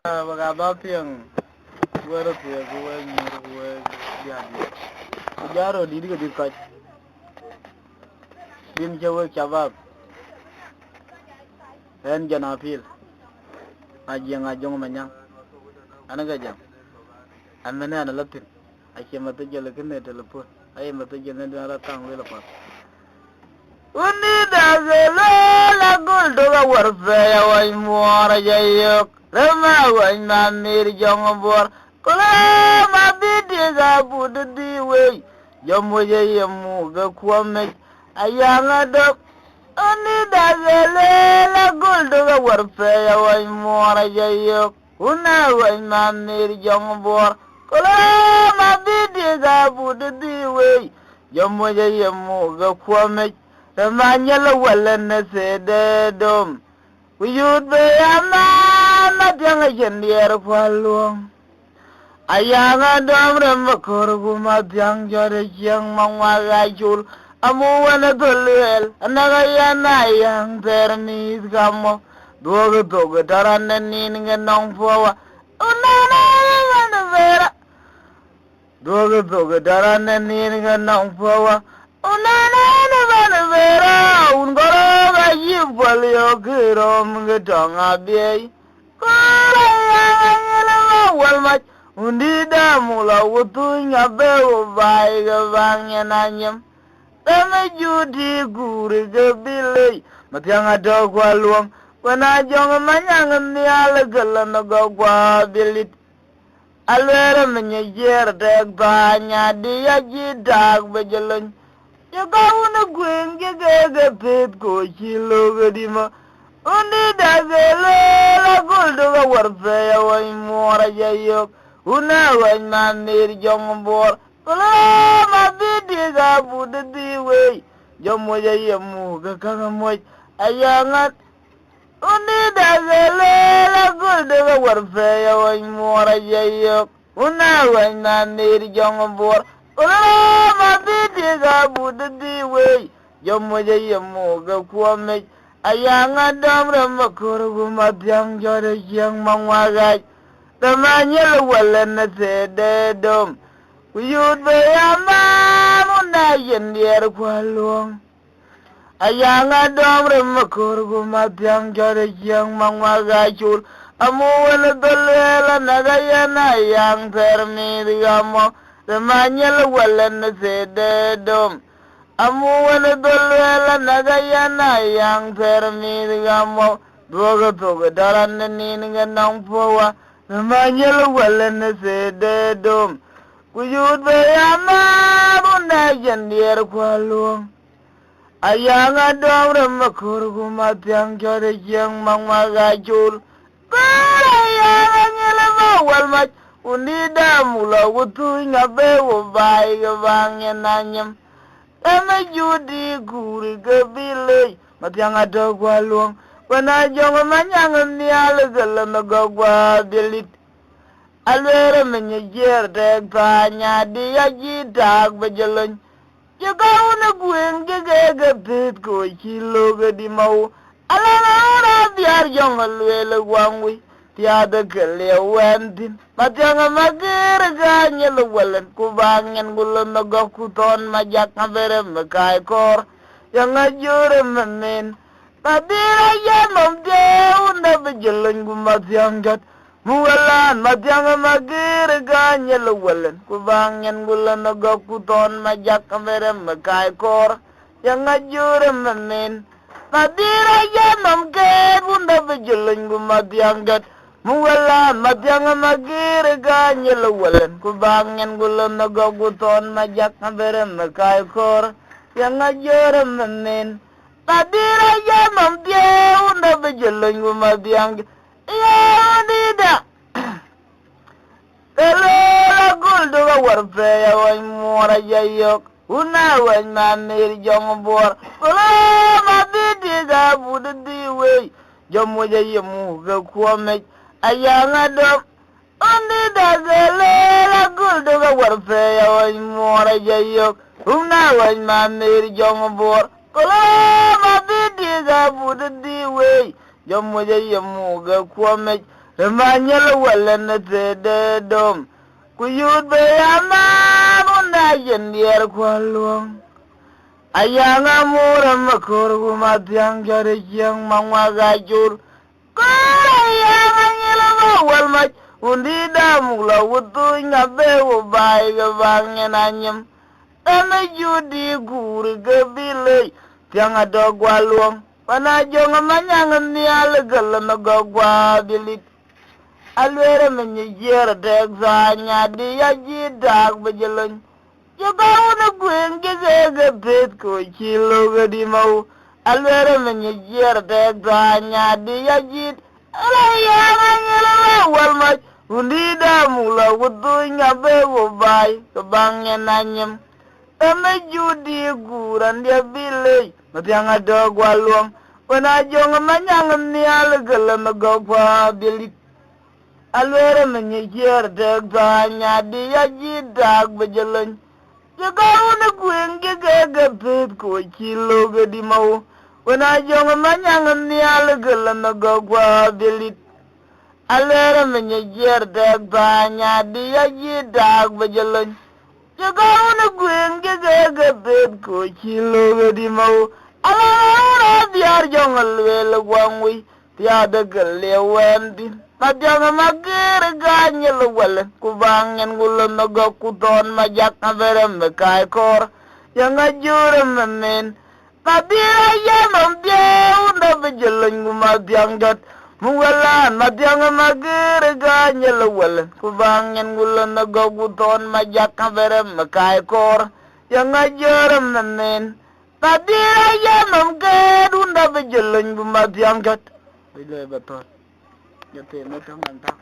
Bagabatiang, where of the way, Jaro did get cut. Dim Jawa Chabab, and Janapil, Ajang Manyang, Anagajam, and Manana Latin. I came at the Jalakan teleport. I am at the Janara Town Willapa. Unida la gold over warfare, I'm more a jayok. Rama, when my made young boy. Kola, my biddies are put the way. Yamoya Yamu, the Kwame, a young adult. Unida la gold over warfare, I'm more a jayok. Una, when my made young boy. Kola, my biddies are put the way. Yamoya Yamu, the Kwame. The man yellow well and said, Dom, we would be a man, not young again, dear Qualong. A young Adam Ramakur, my young George, young Mamma Rachel, a moo and a girl, another young Termis Gamo, Doga, Taran and Ning and Nong Power. Oh, no, Vera. Doga, Taran and Ning and Nong Power. Unana vera ungoro ga yibwali okiro mngetonga biei kora ya walma undida mula wutunya bewo bai ga bangya nanyam tame judi guri ga bilei matyanga dogwa luang wana jonga manyanga niala galana gogwa bilit alwere menye jer deg banya diya jidag bejelony you go on a queen, you get a pet coach, you look at him. Only does a gold over warfare, or more a jayok. Who now when man made young boy? Oh, my biddies are put the way. Jomoya Yamu, Kakamoy, a young at. Only does a gold over warfare, or more a jayok. Who now when man made young boy? Oh, my biddies are put the way. Yamoya Yamu, Kwame, a young Adam Ramakur, my young George, young Mamma. The man yellow well and said, Dom, we would be a man on Nayan, dear Qualong. A young Adam Ramakur, my young George, young Mamma Gachul, a moo and a dollar, another young Termi Gamo. The man yellow well and said, Dom. A moo and a dollar, another young Termi Gamo. Doga, Daran and Ning and Nong Power. The man yellow well and said, Dom. Could you be a man on Najan, dear Qualong? A young Adam Ramakur, my young George, young Mamma Gachul. Well, much. Unida mula wutunya bewo bai ga bangya nanyam. Eme judi guri ga bilei. Matyanga dogwa luang. Wana jonga manyanga niala gala na gogwa bilit. Alwere menye jer deg panya diya jitak bajalony. Yaga una gwen gege pit ko chilo ga di mau. Alana ora biar jonga lwele wangwi. Tiada kelia wentin. Matyanga magir ganya luwalan. Kubangan gulon na gokuton majak ngabere mekai kor. Yang ngajure menin. Madira ya mamde unda bejelon gumatyang jat. Muwalan matyanga magir ganya luwalan. Kubangan gulon na gokuton majak ngabere mekai kor. Yang ngajure menin. Madira ya mamde unda bejelon gumatyang jat. Muwalan matyanga magir ganya luwalan. Kubangan gulon na gokuton majak ngabere mekai kor. Yang ngajure menin. Madira ya mamde unda bejelon gumatyang jat. Ya dida. Telela guldo ga warfare wan mora jayok. Una wan mamir jong bor. Kola mabidi ga buddi way. Jomo jayamu ga kwame. Ayanga dom. Ondi da telela guldo ga warfare wan mora jayok. Una wan mamir jong bor. Kola mabidi ga buddi way. Jomo jayamu ga kwame. Emmanuel Wallen de dom. Kuyut be aman na yendier kwalong. Ayanga mura makor gumatiang jare jiang mangwa gajur. Ayanga nyelama walmach. Undi damula wutu ngabe wubai gabangnya nanyem. Tana judi guri gabile. Tiang adog walong. Panajong manyang nial galan gagwa bilit. Alwere menyijir dek zanya dia jidak bejeleng. Jogau na gwen gege pet ko chilo gadi mau. Alwere menyijir dek zanya dia jid. Alayanga nyela walmach. Undida mula wutu ngabe wubai kebangnya nanyem. Tame judi guran dia bilay. Matiang adog walong. Panajong manyang nial galan gagwa bilit. Alwere menyijir dek zanya dia jidak bejeleng. Jogau na gwen gege pet ko chilo gadi mau. Panajong manyang nial galan gagwa bilit. Alwere menyijir dek zanya dia jidak bejeleng. Jogau na gwen gege pet ko chilo gadi mau. Alara biar jong alwele gwangwi. Tiada gelewen din. Madang magir ganyel walen. Kubangen gulen naga kuton majak naverem bekai kor. Yang ajurem memen. Mabira ya mambiya unda bejeleng gumabiang jat. Munggalan madang magir ganyel walen. Kubangen gulen naga kuton majak naverem bekai kor. Yang ajurem memen. Mabira ya mambiya unda bejeleng gumabiang jat. Bây giờ bà thôi. Giờ tiền nó trong ngàn tao.